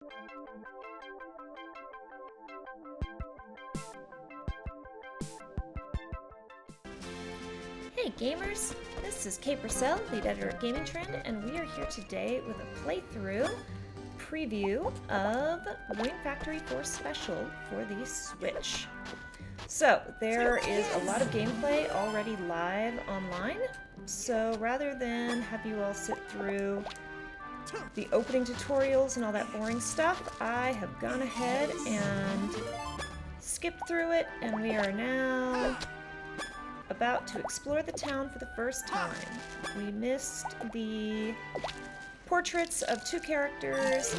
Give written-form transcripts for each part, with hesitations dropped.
Hey gamers, this is Kate Purcell, lead editor at Gaming Trend, and we are here today with a playthrough preview of Rune Factory 4 Special for the Switch. So, there is a lot of gameplay already live online, so rather than have you all sit through the opening tutorials and all that boring stuff, I have gone ahead and skipped through it, and we are now about to explore the town for the first time. We missed the portraits of two characters,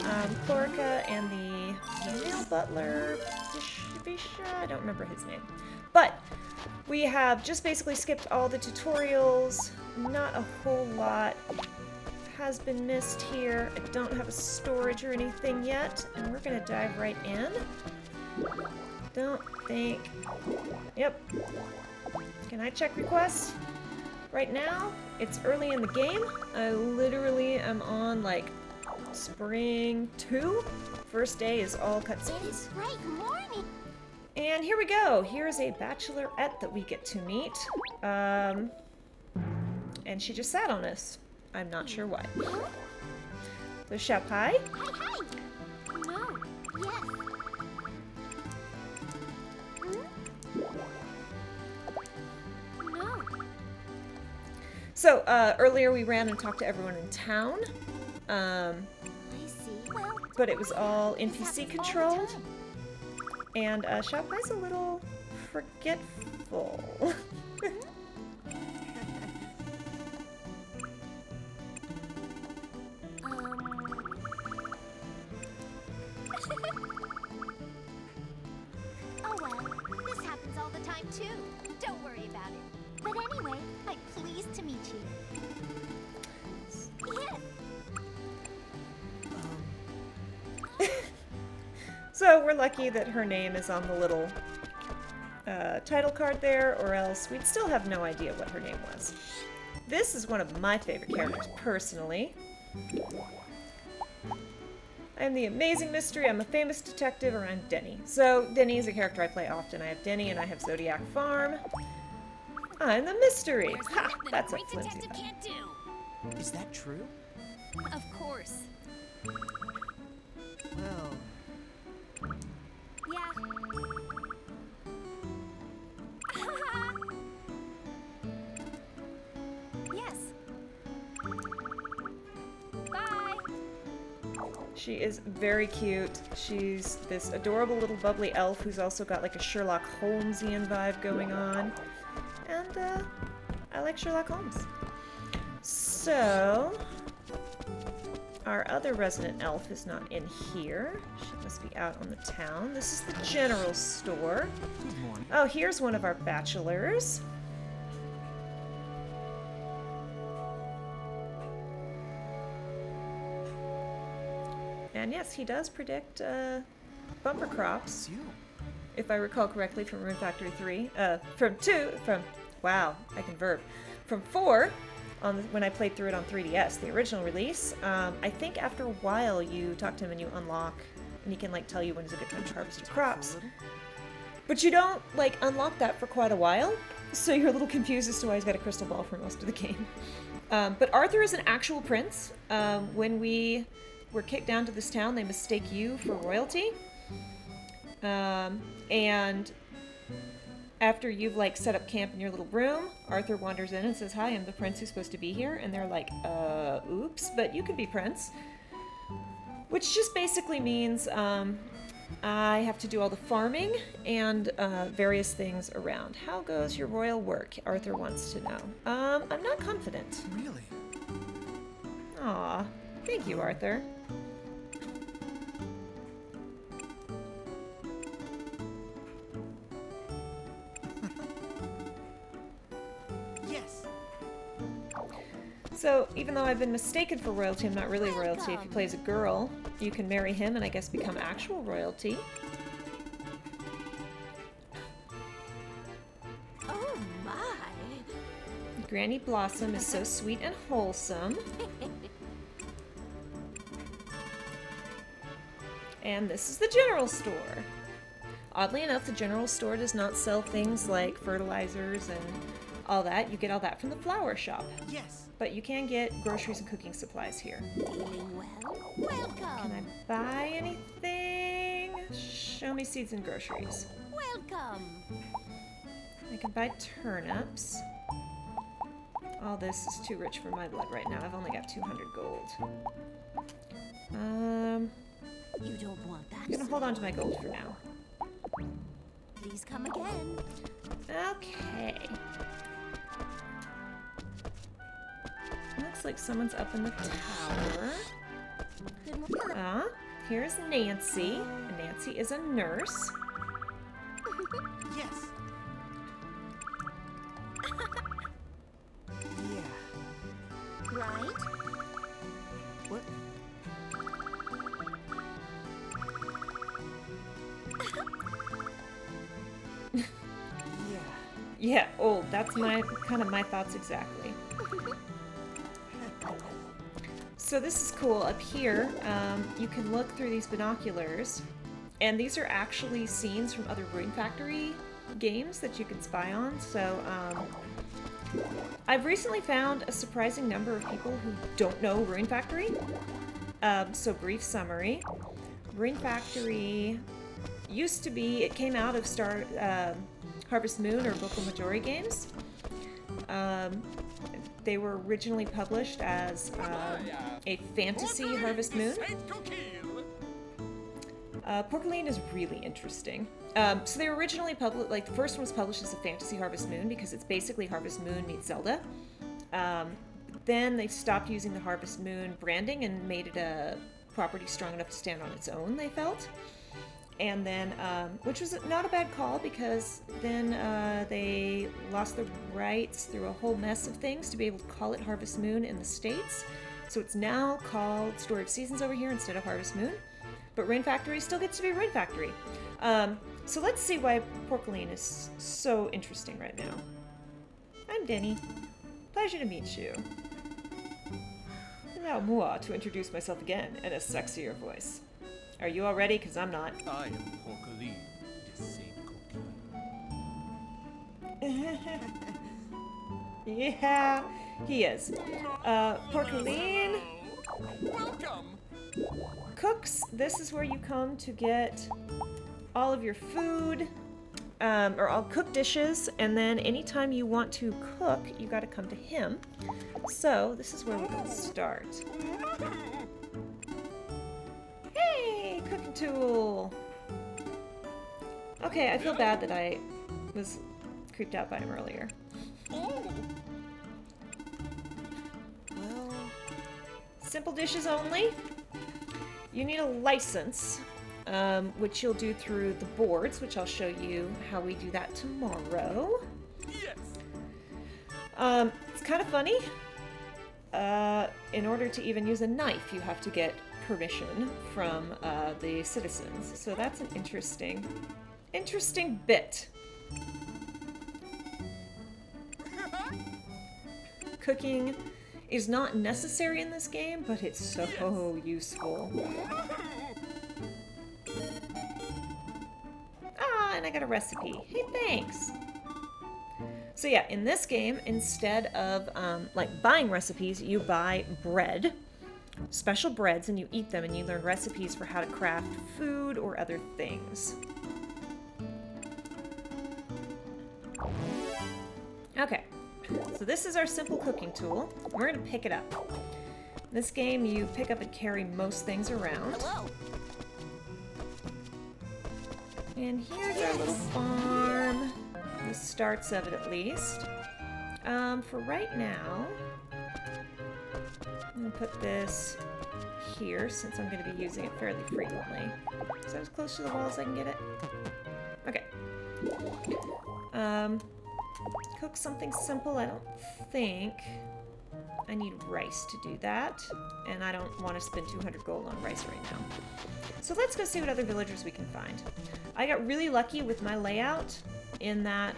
Chlorica and the male butler, I don't remember his name. But we have just basically skipped all the tutorials. Not a whole lot has been missed here. I don't have a storage or anything yet, and we're gonna dive right in. Don't think... Yep. Can I check requests? Right now, it's early in the game. I literally am on, like, Spring 2. First day is all cutscenes. It's bright morning. And here we go. Here's a bachelorette that we get to meet. And she just sat on us. I'm not sure why. So, Shao Pai? Hi. No. Yes. No. So, earlier we ran and talked to everyone in town. I see. Well, But it was all this NPC happens all the controlled. time. And Shao Pai's a little forgetful. Oh well, this happens all the time too. Don't worry about it. But anyway, I'm pleased to meet you. Yes. So we're lucky that her name is on the little title card there, or else we'd still have no idea what her name was. This is one of my favorite characters, personally. I'm the amazing mystery, I'm a famous detective, or I'm Denny. So, Denny is a character I play often. I have Denny and I have Zodiac Farm. I'm the mystery! Ha! That's a flimsy detective one. can't do. Is that true? Of course. Well, Yeah. Yes. Bye. She is very cute. She's this adorable little bubbly elf who's also got like a Sherlock Holmesian vibe going on. And I like Sherlock Holmes. So, our other resident elf is not in here. She must be out on the town. This is the general store. good morning. Oh, here's one of our bachelors. And yes, he does predict bumper crops, It's you. if I recall correctly, from Rune Factory 3. Wow, I can verb. From 4, when I played through it on 3DS, the original release. I think after a while you talk to him and you unlock, and he can like tell you when is a good time to harvest your crops. But you don't like unlock that for quite a while, so you're a little confused as to why he's got a crystal ball for most of the game. But Arthur is an actual prince. When we were kicked down to this town, they mistake you for royalty. And after you've like set up camp in your little room, Arthur wanders in and says, "Hi, I'm the prince who's supposed to be here." And they're like, oops, but you can be prince. Which just basically means I have to do all the farming and various things around. How goes your royal work? Arthur wants to know. I'm not confident. Really? Aw, thank you, Arthur. Yes. So, even though I've been mistaken for royalty, I'm not really royalty. If he plays a girl, you can marry him and I guess become actual royalty. Oh my. Granny Blossom is so sweet and wholesome. And this is the general store. Oddly enough, the general store does not sell things like fertilizers and all that. You get all that from the flower shop. Yes. But you can get groceries and cooking supplies here. Feeling well? Can Welcome. I buy anything? Show me seeds and groceries. Welcome. I can buy turnips. All this is too rich for my blood right now. I've only got 200 gold. You don't want that. I'm gonna hold on to my gold for now. Please come again. Okay. Looks like someone's up in the tower. Good morning. Here's Nancy. And Nancy is a nurse. Yes. Yeah. Right? What? Yeah. Yeah, old. That's my my thoughts exactly. So this is cool. Up here, you can look through these binoculars, and these are actually scenes from other Rune Factory games that you can spy on. So I've recently found a surprising number of people who don't know Rune Factory. So brief summary. Rune Factory used to be, it came out of Harvest Moon or Boku Majori games. They were originally published as a fantasy Harvest Moon. Porcaline is really interesting. So they were originally published, like the first one was published as a fantasy Harvest Moon because it's basically Harvest Moon meets Zelda. Then they stopped using the Harvest Moon branding and made it a property strong enough to stand on its own, they felt. And then, which was not a bad call because then they lost the rights through a whole mess of things to be able to call it Harvest Moon in the States. So it's now called Story of Seasons over here instead of Harvest Moon. But Rune Factory still gets to be Rune Factory. So let's see why Porcaline is so interesting right now. I'm Denny. Pleasure to meet you. Allow Mua to introduce myself again in a sexier voice. Are you all ready? Because I'm not. I am Porcaline, the same cookie. Yeah, he is. Porcaline Welcome! cooks. This is where you come to get all of your food, or all cooked dishes, and then anytime you want to cook, you gotta come to him. So, this is where we're gonna start. Hey, cooking tool! Okay, I feel bad that I was creeped out by him earlier. Oh! Well, Simple dishes only. You need a license, which you'll do through the boards, which I'll show you how we do that tomorrow. Yes! It's kind of funny. In order to even use a knife, you have to get permission from the citizens. So that's an interesting bit. Cooking is not necessary in this game, but it's so useful. Ah, and I got a recipe. Hey, thanks! So yeah, in this game, instead of like buying recipes, you buy bread, special breads, and you eat them and you learn recipes for how to craft food or other things. Okay, so this is our simple cooking tool. We're gonna pick it up. In this game, you pick up and carry most things around. Hello. And here's our little farm. The starts of it, at least. For right now, I'm gonna put this here since I'm gonna be using it fairly frequently. Is that as close to the wall as I can get it? Okay. Cook something simple. I don't think I need rice to do that, and I don't want to spend 200 gold on rice right now. So let's go see what other villagers we can find. I got really lucky with my layout in that,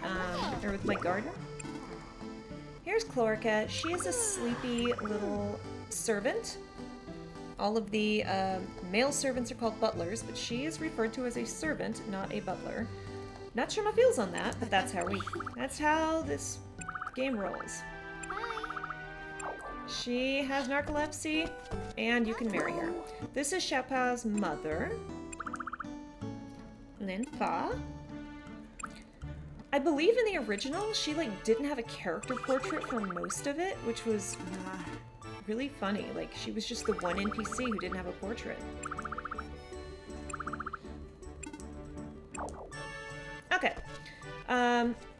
or with my garden. Here's Chlorica. She is a sleepy little servant. All of the male servants are called butlers, but she is referred to as a servant, not a butler. Not sure my feels on that, but that's how this game rolls. Bye. She has narcolepsy, and you can marry her. This is Xiaopao's mother, Lin Fa. I believe in the original, she like didn't have a character portrait for most of it, which was really funny. Like, she was just the one NPC who didn't have a portrait. Okay.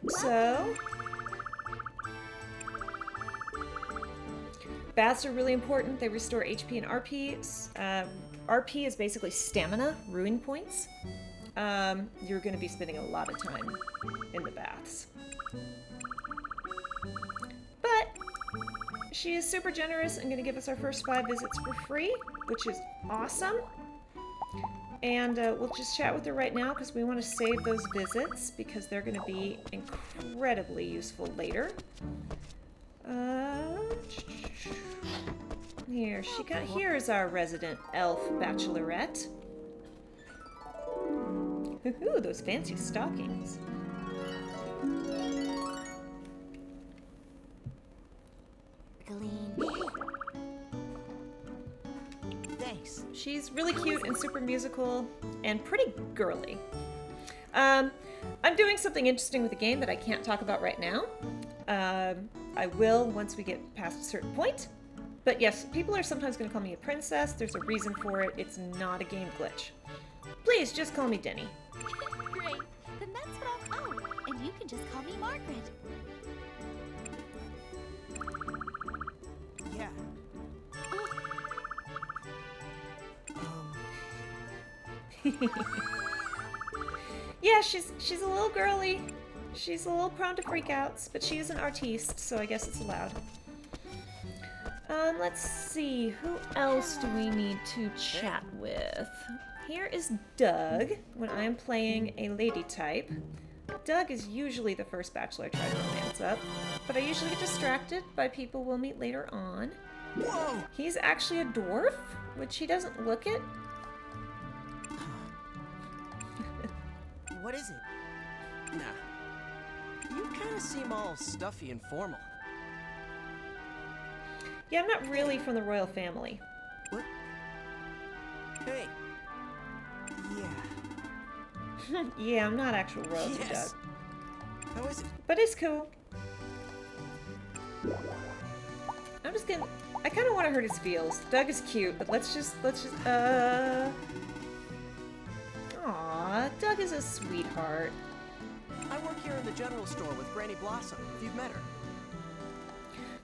So... baths are really important. They restore HP and RP. RP is basically stamina, ruin points. You're going to be spending a lot of time in the baths. But she is super generous and going to give us our first 5 visits for free, which is awesome. And we'll just chat with her right now because we want to save those visits because they're going to be incredibly useful later. Here's our resident elf bachelorette. Ooh, those fancy stockings. Thanks. She's really cute and super musical and pretty girly. I'm doing something interesting with the game that I can't talk about right now. I will once we get past a certain point. But yes, people are sometimes going to call me a princess. There's a reason for it. It's not a game glitch. Please, just call me Denny. Great. Then that's what I'll... Oh, and you can just call me Margaret. Yeah. Yeah, she's a little girly. She's a little prone to freakouts, but she is an artiste, so I guess it's allowed. Let's see, who else do we need to chat with? Here is Doug, when I am playing a lady type. Doug is usually the first bachelor I try to romance up, but I usually get distracted by people we'll meet later on. Whoa! He's actually a dwarf, which he doesn't look it. What is it? Nah. You kind of seem all stuffy and formal. Yeah, I'm not really from the royal family. What? Hey. Yeah. Yeah, I'm not actual royalty, Yes. Doug. How is it? But it's cool. I'm just gonna... I kind of want to hurt his feels. Doug is cute, but let's just... Aw, Doug is a sweetheart. I work here in the general store with Granny Blossom, if you've met her.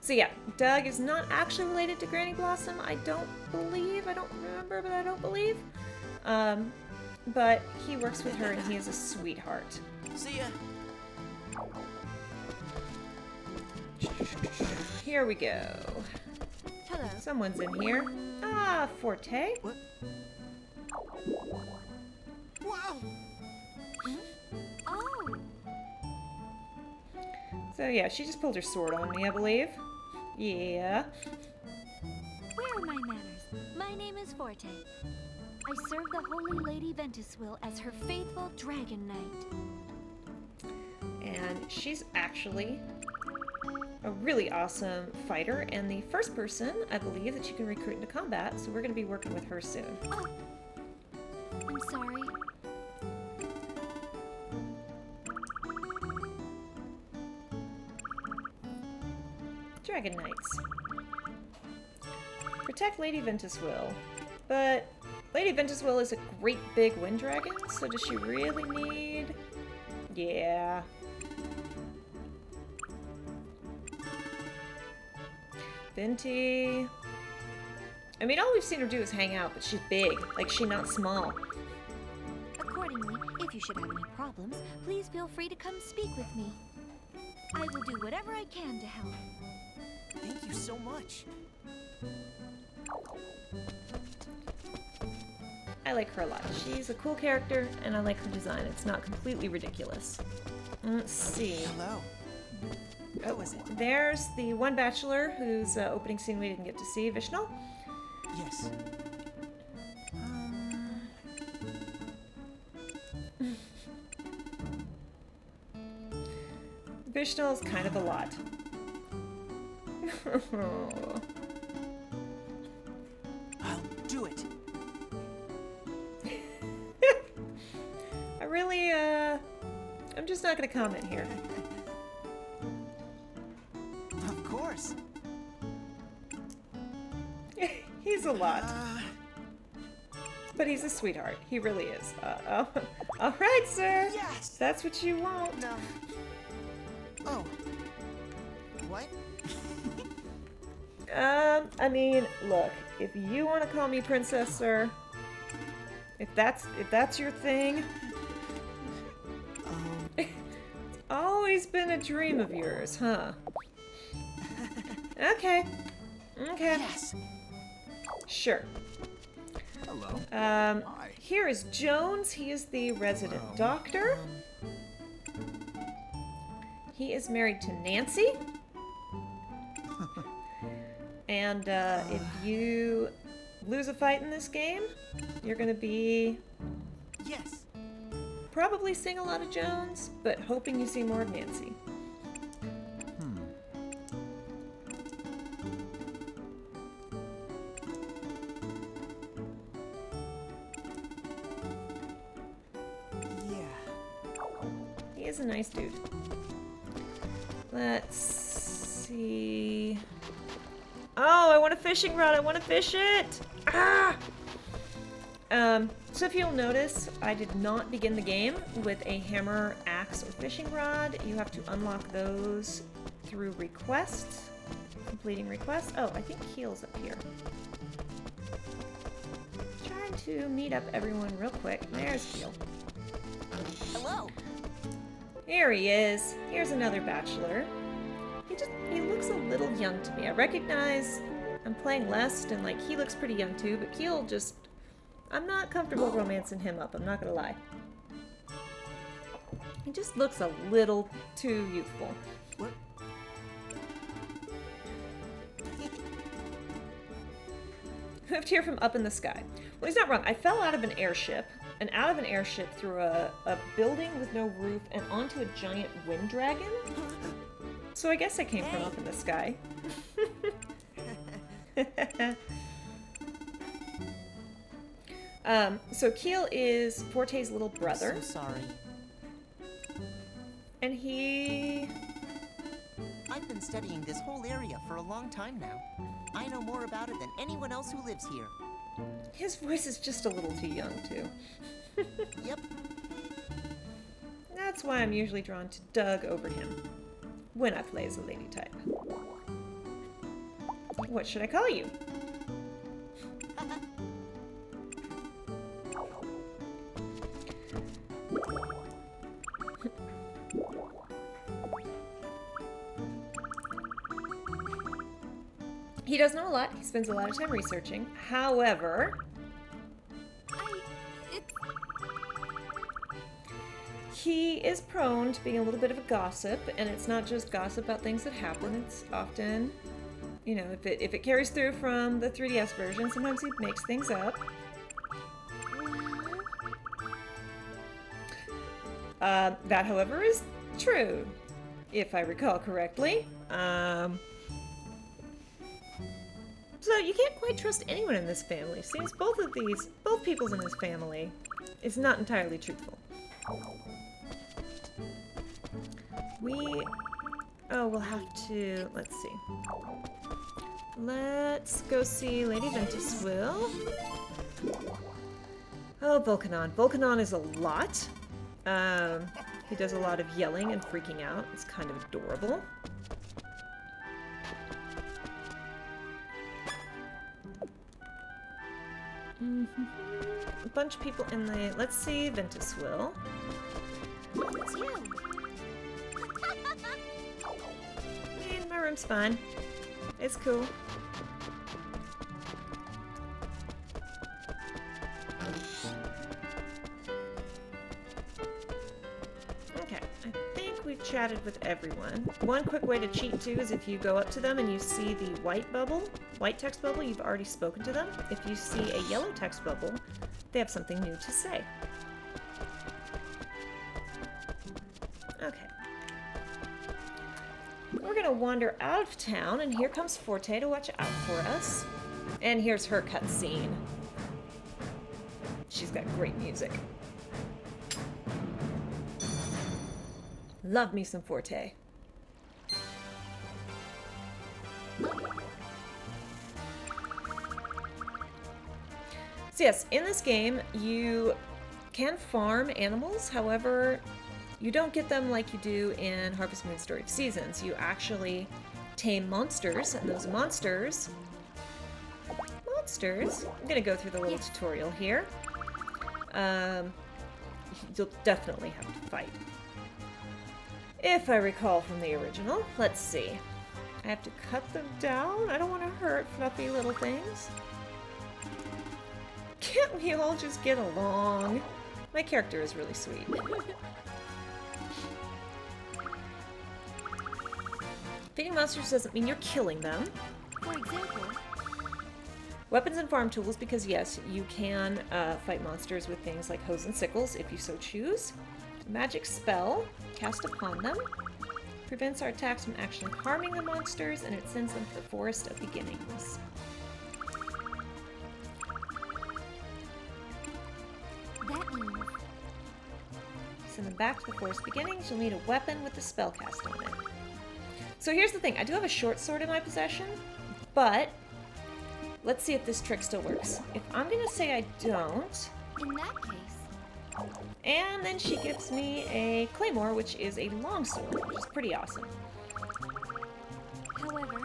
So yeah, Doug is not actually related to Granny Blossom. I don't believe. I don't remember, but I don't believe. But he works with her and he is a sweetheart. See ya. Here we go. Hello. Someone's in here. Ah, Forte. What? Wow! Oh, So yeah, she just pulled her sword on me, I believe. Yeah. where are my manners? My name is Forte. I serve the Holy Lady Ventuswil as her faithful dragon knight. And she's actually a really awesome fighter and the first person, I believe, that you can recruit into combat, so we're going to be working with her soon. Oh, I'm sorry. Dragon Knights. Protect Lady Ventuswil. But Lady Ventuswil is a great big wind dragon, so does she really need... Yeah. Venti... I mean, all we've seen her do is hang out, but she's big. Like, she's not small. Accordingly, if you should have any problems, please feel free to come speak with me. I will do whatever I can to help. Thank you so much. I like her a lot. She's a cool character, and I like her design. It's not completely ridiculous. Let's see. Hello. How was it? There's the one bachelor whose opening scene we didn't get to see, Vishnu. Yes. Vishnal is kind of a lot. I'll do it. I really, I'm just not gonna comment here. Of course. He's a lot. But he's a sweetheart. He really is. Oh. All right, sir. Yes! That's what you want. No. Oh. What? I mean, look, if you want to call me princess, sir, if that's your thing, it's always been a dream of yours, huh? Okay. Okay. Yes. Sure. Hello. Here is Jones. He is the resident doctor. He is married to Nancy. And if you lose a fight in this game, you're gonna be Yes. probably seeing a lot of Jones, but hoping you see more of Nancy. He is a nice dude. Let's see. Oh, I want a fishing rod. I want to fish it. Ah! So if you'll notice, I did not begin the game with a hammer, axe, or fishing rod. You have to unlock those through requests. Completing requests. Oh, I think Keel's up here. Trying to meet up everyone real quick. There's Keel. Hello. Here he is. Here's another bachelor. He looks a little young to me. I recognize I'm playing Lest and like he looks pretty young too, but Keel just, I'm not comfortable romancing him up, I'm not gonna lie. He just looks a little too youthful. What? Moved here from up in the sky. Well, he's not wrong. I fell out of an airship, and out of an airship through a building with no roof and onto a giant wind dragon. So I guess I came from up in the sky. So Keel is Forte's little brother. So sorry. And he... I've been studying this whole area for a long time now. I know more about it than anyone else who lives here. His voice is just a little too young, too. Yep. That's why I'm usually drawn to Doug over him when I play as a lady type. What should I call you? He does know a lot. He spends a lot of time researching. However, he is prone to being a little bit of a gossip, and it's not just gossip about things that happen. It's often, you know, if it carries through from the 3DS version, sometimes he makes things up. That, however, is true, if I recall correctly. So you can't quite trust anyone in this family. Seems both peoples in this family is not entirely truthful. We'll have to, let's see. Let's go see Lady Ventuswill. Oh, Volcanon. Volcanon is a lot. He does a lot of yelling and freaking out. It's kind of adorable. A bunch of people in the... Let's see, Ventuswill. It's you. My room's fine. It's cool. Okay, I think we've chatted with everyone. One quick way to cheat too is if you go up to them and you see the white text bubble, you've already spoken to them. If you see a yellow text bubble, they have something new to say. Okay. We're gonna wander out of town, and here comes Forte to watch out for us. And here's her cutscene. She's got great music. Love me some Forte. So yes, in this game, you can farm animals. However, you don't get them like you do in Harvest Moon Story of Seasons. You actually tame monsters, and those monsters... I'm gonna go through the little tutorial here. You'll definitely have to fight. If I recall from the original. Let's see. I have to cut them down? I don't want to hurt fluffy little things. Can't we all just get along? My character is really sweet. Feeding monsters doesn't mean you're killing them. For example, Weapons and farm tools, because yes, you can fight monsters with things like hoes and sickles if you so choose. Magic spell, cast upon them, prevents our attacks from actually harming the monsters, and it sends them to the Forest of Beginnings. that means Send them back to the Forest Beginnings. You'll need a weapon with the spell cast on it. So here's the thing. I do have a short sword in my possession, but let's see if this trick still works. If I'm gonna say I don't, in that case, and then she gives me a claymore, which is a longsword, which is pretty awesome. however,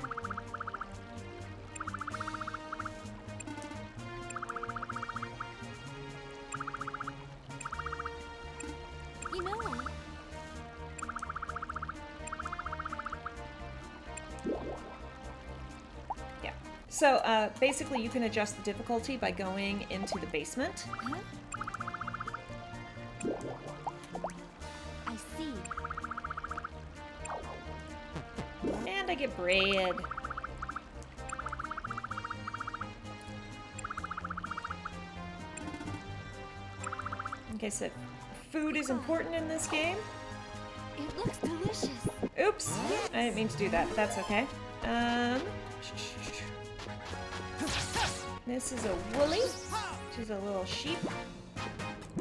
you know, Yeah. So basically you can adjust the difficulty by going into the basement. huh? I see. And I get bread. Okay, so food is important in this game. It looks delicious. Oops, I didn't mean to do that, but that's okay. This is a woolly, which is a little sheep.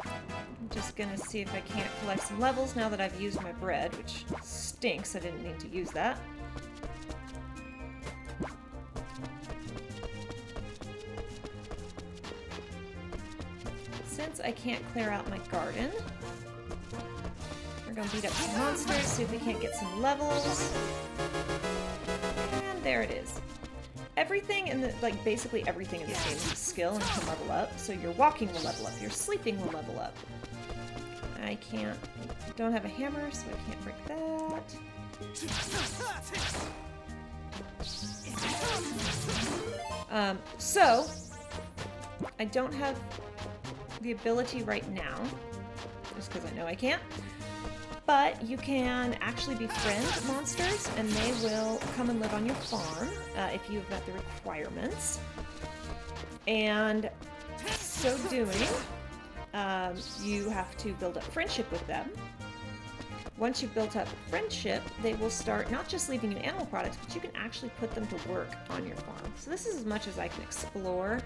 I'm just gonna see if I can't collect some levels now that I've used my bread, which stinks. I didn't need to use that. Since I can't clear out my garden, we're gonna beat up some monsters, see if we can't get some levels. And there it is. Everything in the, like, basically everything in this game is a skill and can level up. So your walking will level up, your sleeping will level up. I don't have a hammer, so I can't break that. So, I don't have the ability right now, just because I know I can't. But you can actually befriend monsters, and they will come and live on your farm if you've met the requirements. And so doing, you have to build up friendship with them. Once you've built up friendship, they will start not just leaving you animal products, but you can actually put them to work on your farm. So this is as much as I can explore.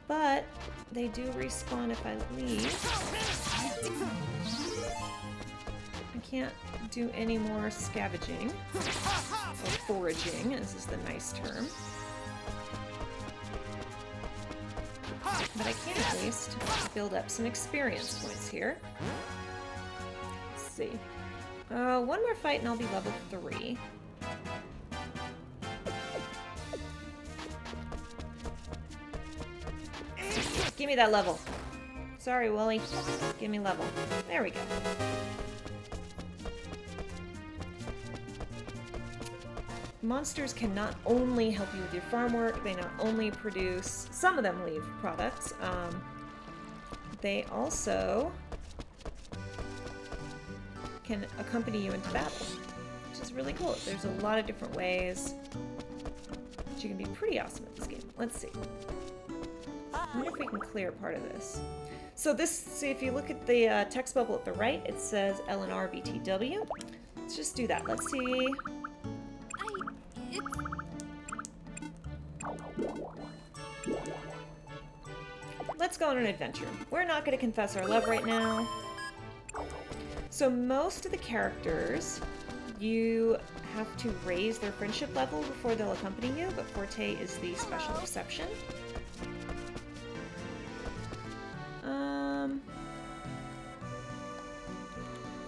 But they do respawn if I leave. I can't do any more scavenging, or foraging, as is the nice term. But I can at least build up some experience points here. Let's see. One more fight and I'll be level 3. Give me that level. Sorry, Wooly. Give me level. There we go. Monsters can not only help you with your farm work, they not only produce, some of them leave products, they also can accompany you into battle, which is really cool. There's a lot of different ways that you can be pretty awesome at this game. Let's see. I wonder if we can clear part of this. So this, see, if you look at the text bubble at the right, it says LNR BTW. Let's just do that. Let's see. It's... Let's go on an adventure. We're not going to confess our love right now. So most of the characters, you have to raise their friendship level before they'll accompany you, but Forte is the special exception.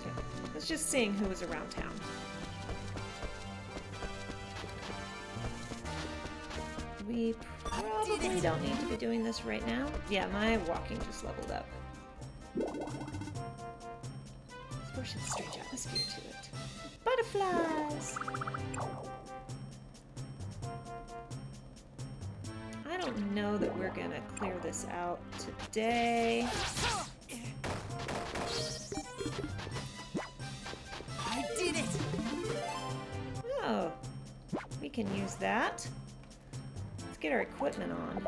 Okay. Let's just seeing who is around town. We probably don't need to be doing this right now. Yeah, my walking just leveled up. This bush has a strange atmosphere to it. Butterflies! I don't know that we're gonna clear this out today. I did it! Oh, we can use that. Let's get our equipment on.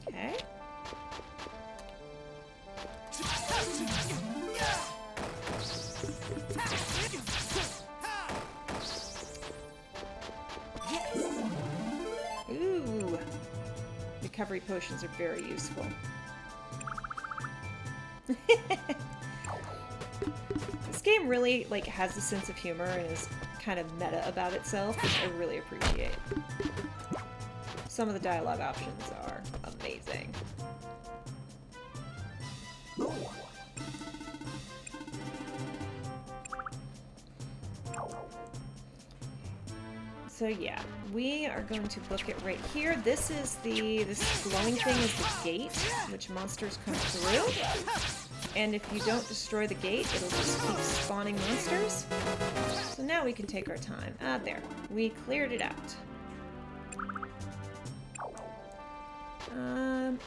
Okay. Ooh. Recovery potions are very useful. This game really like has a sense of humor and is kind of meta about itself, which I really appreciate. Some of the dialogue options are amazing. So yeah, we are going to book it right here. This glowing thing is the gate, which monsters come through. And if you don't destroy the gate, it'll just keep spawning monsters. So now we can take our time. Ah, there. We cleared it out.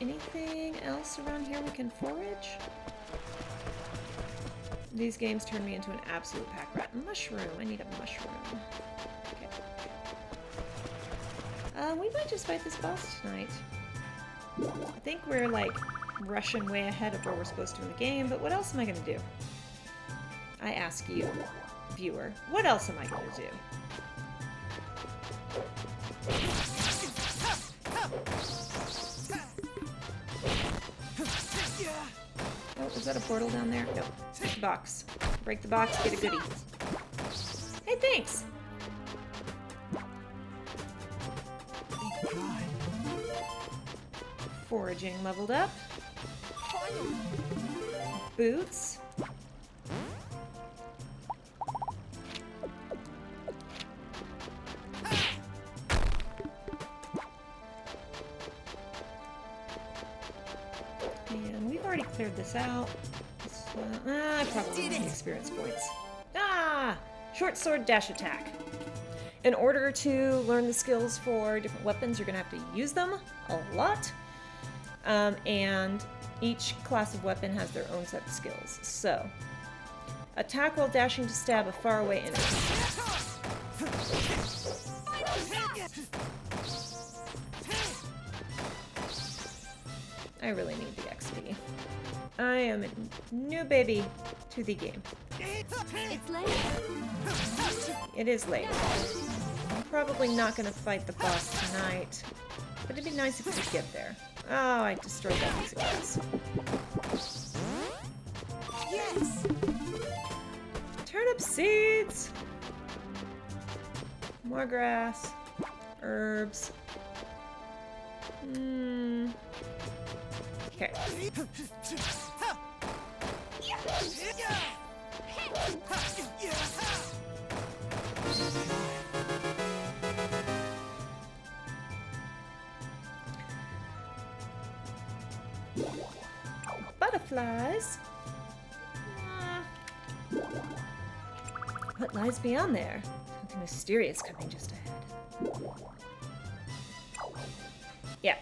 Anything else around here we can forage? These games turn me into an absolute pack rat. Mushroom. I need a mushroom. We might just fight this boss tonight. I think we're like rushing way ahead of where we're supposed to in the game, but what else am I gonna do? I ask you, viewer, what else am I gonna do? Oh, is that a portal down there? No. Box. Break the box, get a goodie. Hey, thanks! Foraging leveled up. Boots. And we've already cleared this out. So, I probably need experience points. Ah! Short sword dash attack. In order to learn the skills for different weapons, you're going to have to use them a lot. And each class of weapon has their own set of skills. So, attack while dashing to stab a faraway enemy. I really need the XP. I am a new baby to the game. It's late. It is late. I'm probably not going to fight the boss tonight, but it'd be nice if we could get there. Oh, I destroyed that piece of grass. Yes! Turnip seeds! More grass. Herbs. Okay. Butterflies. What lies beyond there? Something mysterious coming just ahead. Yeah,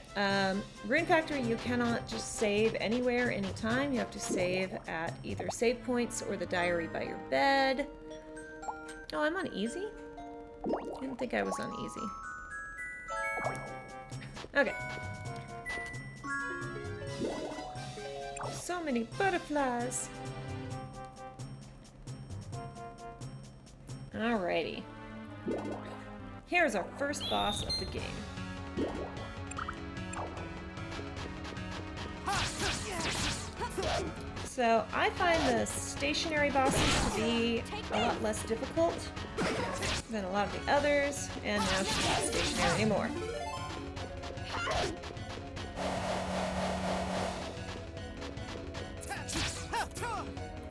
Rune Factory, you cannot just save anywhere, anytime. You have to save at either save points or the diary by your bed. Oh, I'm on easy? I didn't think I was on easy. Okay. So many butterflies. Alrighty. Here's our first boss of the game. So I find the stationary bosses to be a lot less difficult than a lot of the others, and now she's not stationary anymore.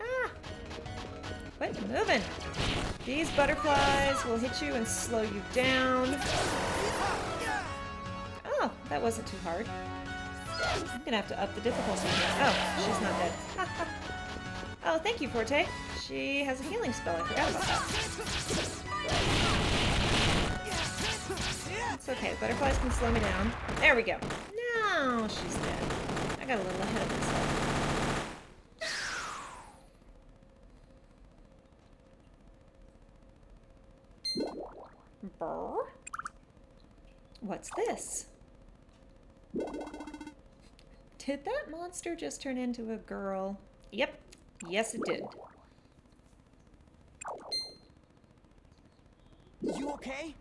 Ah! Quit moving! These butterflies will hit you and slow you down. Oh, that wasn't too hard. I'm gonna have to up the difficulty here. Oh, she's not dead. Oh, thank you, Forte. She has a healing spell. I forgot about that. It's okay. The butterflies can slow me down. There we go. Now she's dead. I got a little ahead of myself. Brr. What's this? Did that monster just turn into a girl? Yep. Yes, it did. You okay?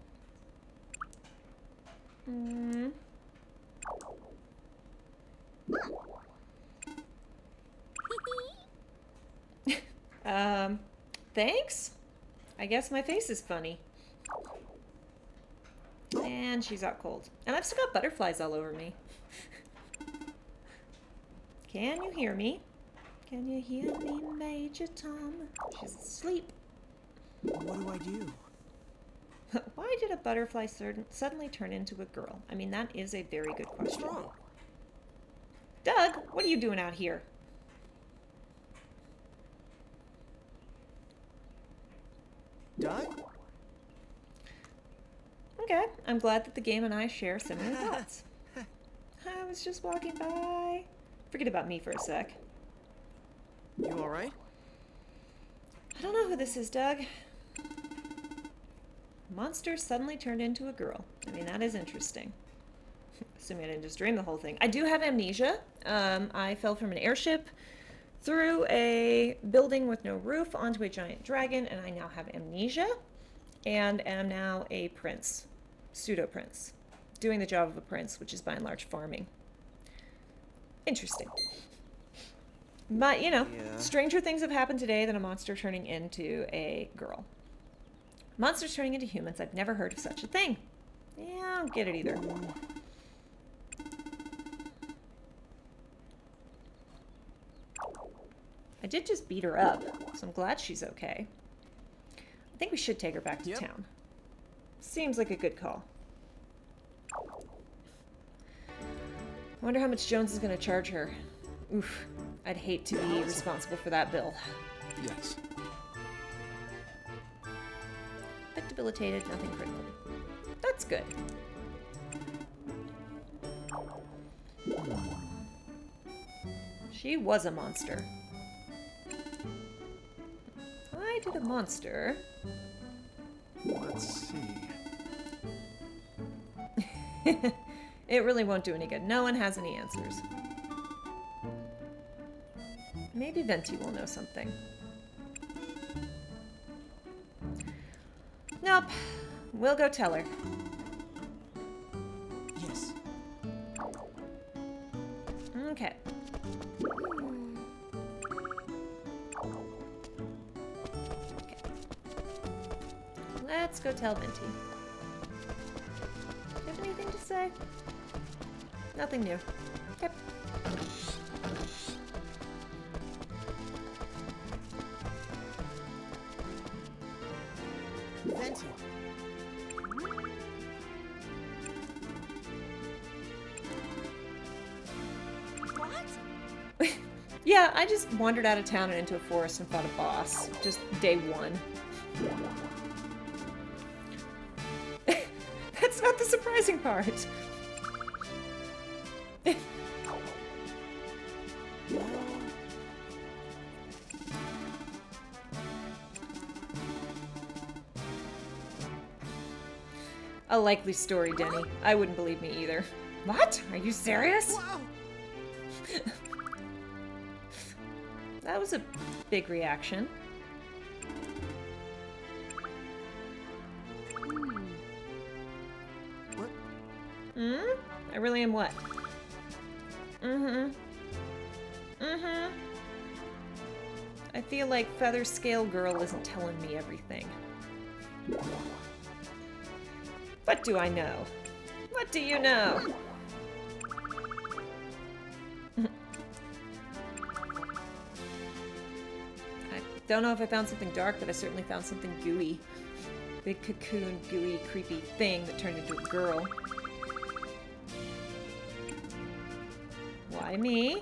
Thanks? I guess my face is funny. And she's out cold. And I've still got butterflies all over me. Can you hear me? Can you hear me, Major Tom? She's asleep. What do I do? Why did a butterfly suddenly turn into a girl? I mean, that is a very good question. What's wrong? Doug, what are you doing out here? Doug? Okay, I'm glad that the game and I share similar thoughts. I was just walking by. Forget about me for a sec. You alright? I don't know who this is, Doug. Monster suddenly turned into a girl. I mean, that is interesting. Assuming I didn't just dream the whole thing. I do have amnesia. I fell from an airship through a building with no roof onto a giant dragon, and I now have amnesia and am now a prince. Pseudo-prince. Doing the job of a prince, which is by and large farming. Interesting. But, you know, Yeah. stranger things have happened today than a monster turning into a girl. Monsters turning into humans. I've never heard of such a thing. Yeah, I don't get it either. I did just beat her up, so I'm glad she's okay. I think we should take her back to town. Seems like a good call. I wonder how much Jones is going to charge her. Oof. I'd hate to be responsible for that bill. Yes. Bit debilitated, nothing critical. That's good. She was a monster. Why did a monster... Let's see. It really won't do any good. No one has any answers. Maybe Venti will know something. Nope. We'll go tell her. Yes. Okay. Let's go tell Venti. Do you have anything to say? Nothing new. Yep. Venti. What? Yeah, I just wandered out of town and into a forest and fought a boss. Just day one. That's not the surprising part. A likely story, Denny. I wouldn't believe me either. What? Are you serious? Wow. That was a big reaction. I really am what? Mm-hmm. Mm-hmm. I feel like Feather Scale Girl isn't telling me everything. What do I know? What do you know? I don't know if I found something dark, but I certainly found something gooey. Big cocoon, gooey, creepy thing that turned into a girl. Why me?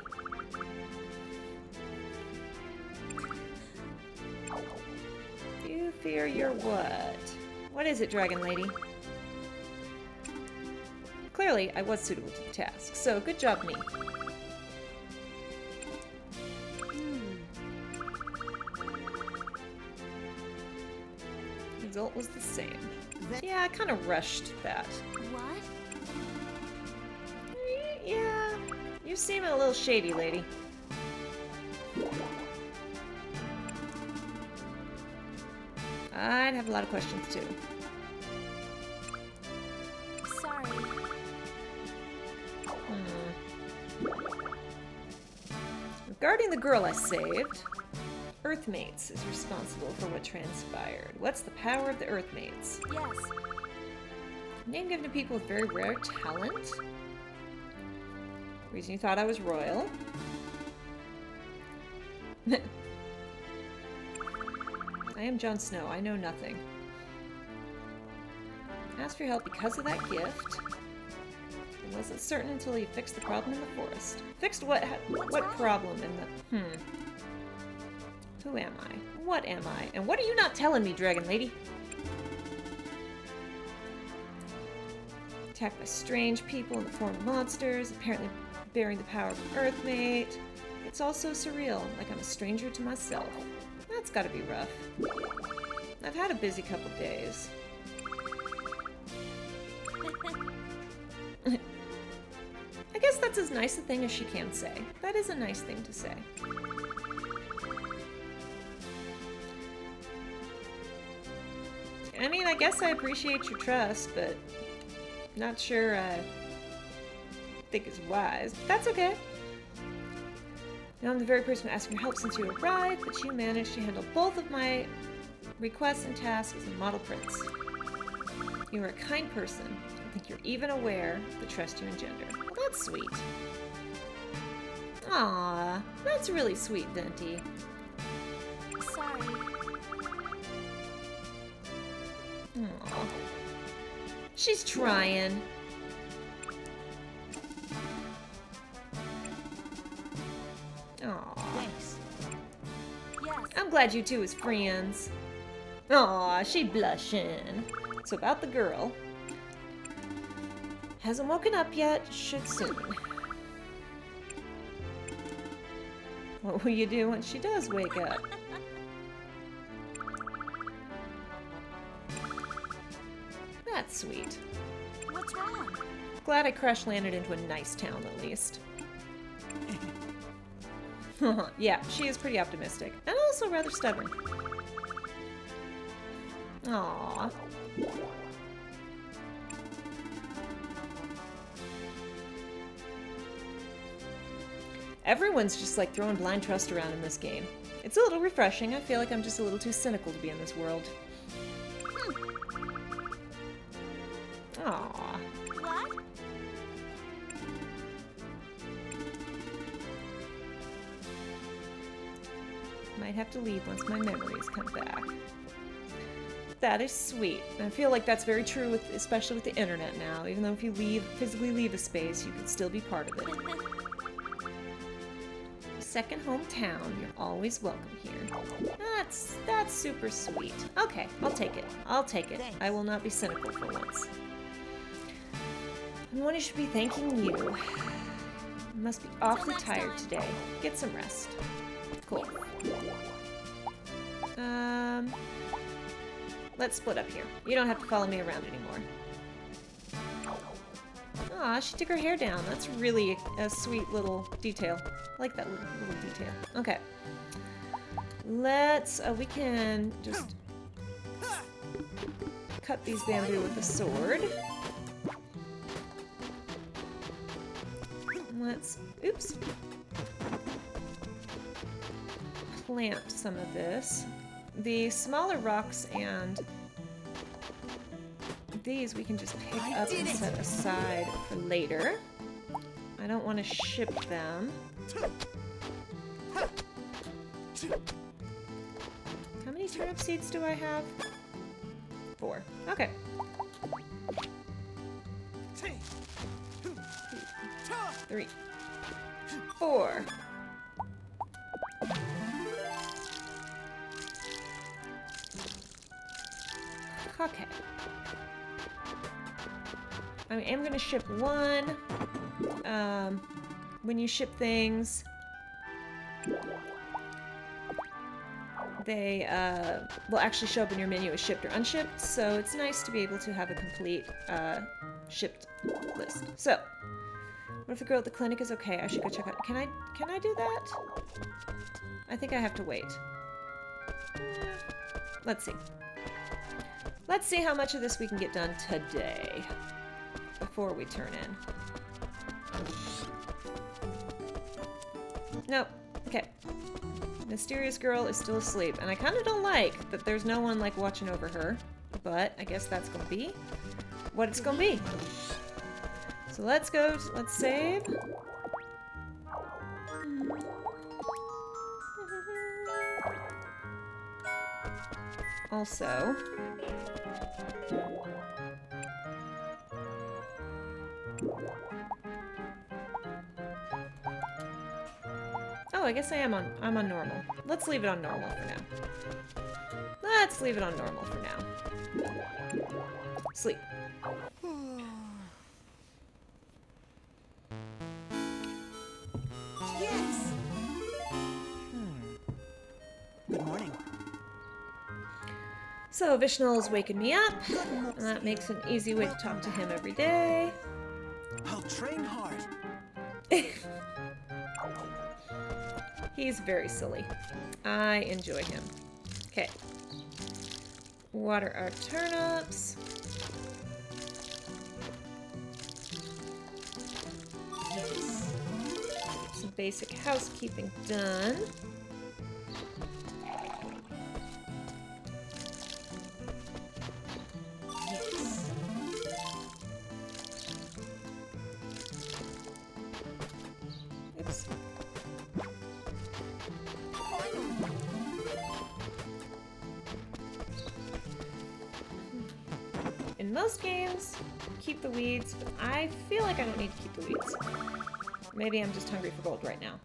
You fear your what? What is it, Dragon Lady? Clearly, I was suitable to the task, so good job, me. Result was the same. Yeah, I kind of rushed that. What? Yeah, you seem a little shady, lady. I'd have a lot of questions, too. Sorry. Regarding the girl I saved, Earthmates is responsible for what transpired. What's the power of the Earthmates? Yes. Name given to people with very rare talent. Reason you thought I was royal. I am Jon Snow. I know nothing. Asked for your help because of that gift. I wasn't certain until you fixed the problem in the forest. Fixed what? What problem in the... Who am I? What am I? And what are you not telling me, Dragon Lady? Attacked by strange people in the form of monsters, apparently bearing the power of an Earthmate. It's all so surreal, like I'm a stranger to myself. That's gotta be rough. I've had a busy couple days. I guess that's as nice a thing as she can say. That is a nice thing to say. I mean, I guess I appreciate your trust, but not sure I think it's wise. But that's okay. Now I'm the very person asking your help since you arrived, but you managed to handle both of my requests and tasks as a model prince. You are a kind person. I think you're even aware of the trust you engender. Well, that's sweet. Aww, that's really sweet, Venti. Sorry. Aww. She's trying. Aww. Thanks. Yes. I'm glad you two is friends. Aw, she blushing. So about the girl. Hasn't woken up yet, should soon. What will you do when she does wake up? That's sweet. What's wrong? Glad I crash landed into a nice town at least. Yeah, she is pretty optimistic. And also rather stubborn. Aww. Everyone's just like throwing blind trust around in this game. It's a little refreshing. I feel like I'm just a little too cynical to be in this world. Aww. What? Might have to leave once my memories come back. That is sweet. I feel like that's very true, especially with the internet now. Even though if you physically leave a space, you can still be part of it. Second hometown, you're always welcome here. That's super sweet. Okay, I'll take it. I'll take it. Thanks. I will not be cynical for once. And one who should be thanking you. You must be awfully next tired time. today. Get some rest. Cool. Let's split up here. You don't have to follow me around anymore. Aw, she took her hair down. That's really a sweet little detail. I like that little detail. Okay. Let's, we can just cut these bamboo with the sword. Let's, oops, plant some of this. The smaller rocks and these we can just pick up and set aside for later. I don't want to ship them. How many turnip seeds do I have? 4. Okay. 3, 4. Okay. I am going to ship 1. When you ship things, they will actually show up in your menu as shipped or unshipped, so it's nice to be able to have a complete shipped list. So, what if the girl at the clinic is okay? I should go check out. Can I do that? I think I have to wait. Let's see. Let's see how much of this we can get done today before we turn in. Nope. Okay. Mysterious girl is still asleep, and I kind of don't like that there's no one like watching over her, but I guess that's gonna be what it's gonna be. So let's go, let's save. Also, oh, I guess I'm on normal. Let's leave it on normal for now. Let's leave it on normal for now. Sleep. Yes! Good morning. So Vishnal's waking me up, and that makes an easy way to talk to him every day. I'll train hard. He's very silly. I enjoy him. Okay. Water our turnips. Some basic housekeeping done. Oops. In most games, keep the weeds, but I feel like I don't need to keep the weeds. Maybe I'm just hungry for gold right now.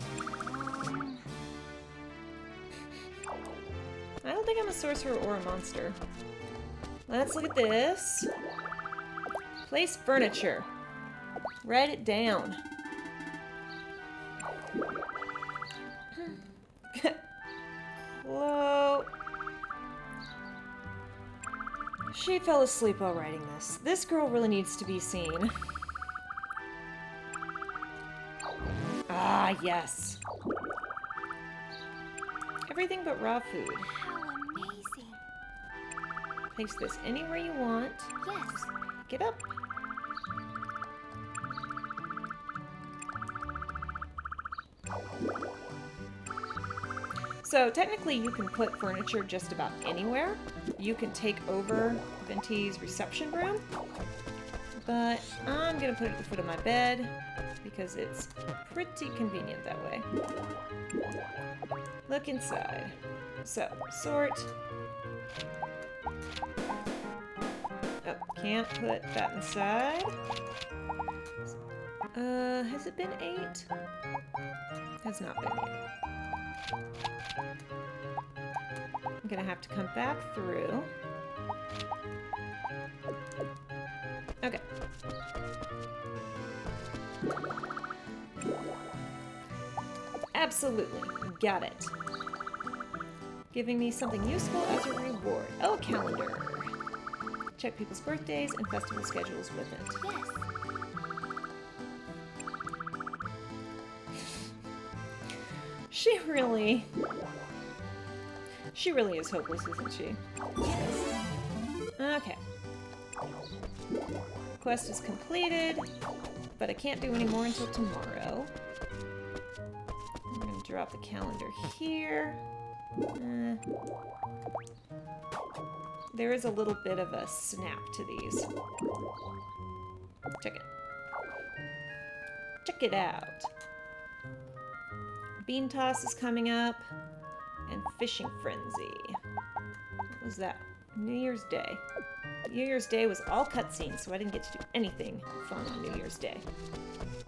I don't think I'm a sorcerer or a monster. Let's look at this. Place furniture. Write it down. Hello. She fell asleep while writing this. This girl really needs to be seen. Ah, yes. Everything but raw food. How amazing. Place this anywhere you want. Yes. Pick it up. So technically you can put furniture just about anywhere. You can take over Venti's reception room, but I'm gonna put it at the foot of my bed because it's pretty convenient that way. Look inside. So, sort. Oh, can't put that inside. Has it been 8? Has not been 8. I'm gonna have to come back through. Okay. Absolutely. Got it. Giving me something useful as a reward. Oh, a calendar. Check people's birthdays and festival schedules with it. Yes. She really is hopeless, isn't she? Okay. Quest is completed. but I can't do any more until tomorrow. I'm gonna drop the calendar here. There is a little bit of a snap to these. Check it. Check it out. Bean Toss is coming up. And Fishing Frenzy. What was that? New Year's Day. New Year's Day was all cutscenes, so I didn't get to do anything fun on New Year's Day.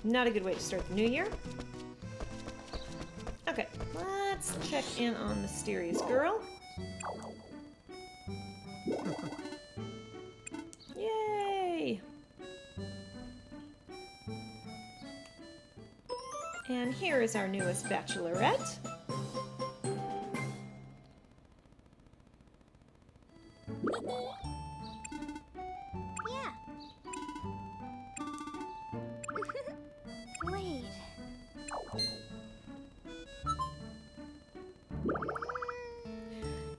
Not a good way to start the new year. Okay, let's check in on Mysterious Girl. Yay! And here is our newest bachelorette. Yeah. Wait.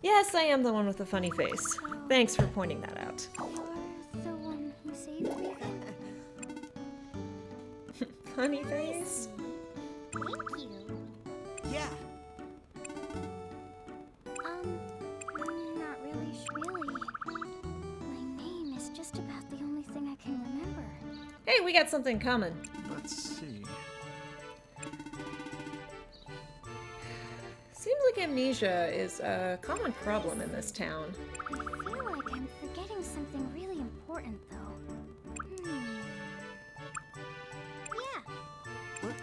Yes, I am the one with the funny face. Thanks for pointing that out. You're the one who saved me then? Funny face? Thank you. Yeah. Not really, My name is just about the only thing I can remember. Hey, we got something in common. Let's see. Seems like amnesia is a common problem in this town. I feel like I'm forgetting something really important, though. Yeah. What?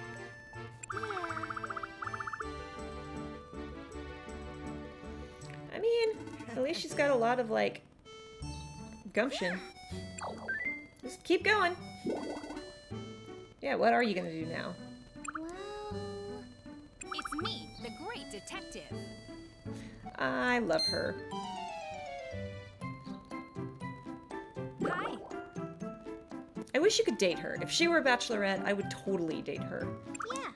Yeah. I mean, at least she's got a lot of, like, gumption. Just keep going. Yeah, what are you gonna do now? Well, It's me, the great detective. I love her. Hi. I wish you could date her. If she were a bachelorette, I would totally date her. yeah.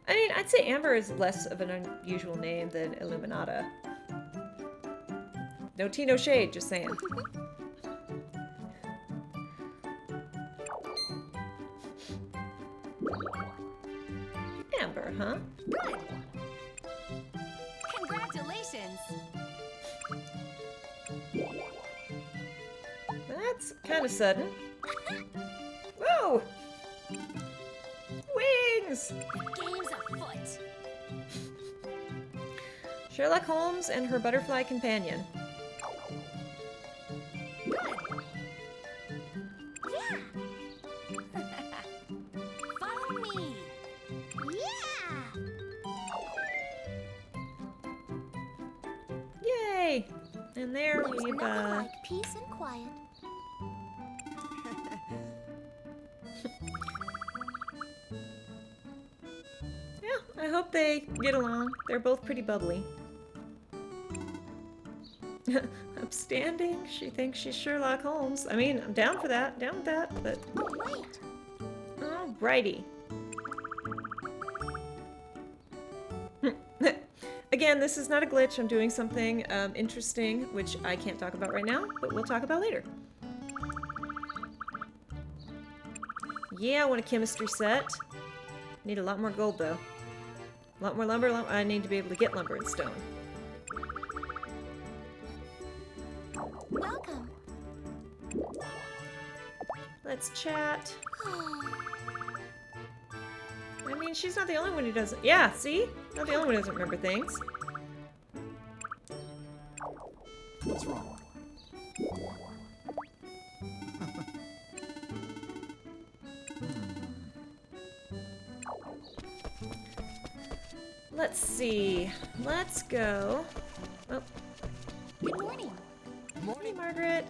I mean, I'd say Amber is less of an unusual name than Illuminata. No tea, no shade, just saying. Amber, huh? Good. Congratulations. That's kind of sudden. Whoa! Wings! Game's afoot. Sherlock Holmes and her butterfly companion. Follow me. Yeah. Yay! And there There's we've, nothing like peace and quiet. yeah, I hope they get along. They're both pretty bubbly. Upstanding? She thinks she's Sherlock Holmes. I mean, I'm down for that, down with that, but... Oh, wait. Alrighty. Again, this is not a glitch. I'm doing something interesting, which I can't talk about right now, but we'll talk about later. Yeah, I want a chemistry set. Need a lot more gold, though. A lot more lumber. I need to be able to get lumber and stone. Welcome. Let's chat. I mean, she's not the only one who doesn't... Yeah, see? Not the only one who doesn't remember things. What's wrong? Let's see. Let's go. Oh, Good morning. hey, Margaret.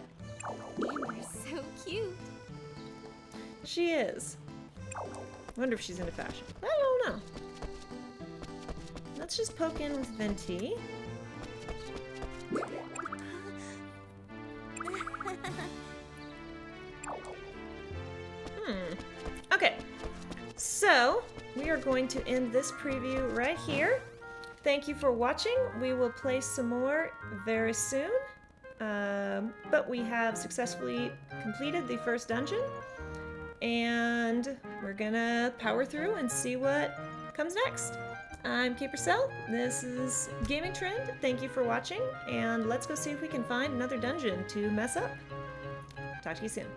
Amber's so cute. She is. Wonder if she's into fashion. I don't know. Let's just poke in with Venti. Okay. So, we are going to end this preview right here. Thank you for watching. We will play some more very soon. But we have successfully completed the first dungeon, and we're gonna power through and see what comes next. I'm Capercell. This is Gaming Trend. Thank you for watching, and let's go see if we can find another dungeon to mess up. Talk to you soon.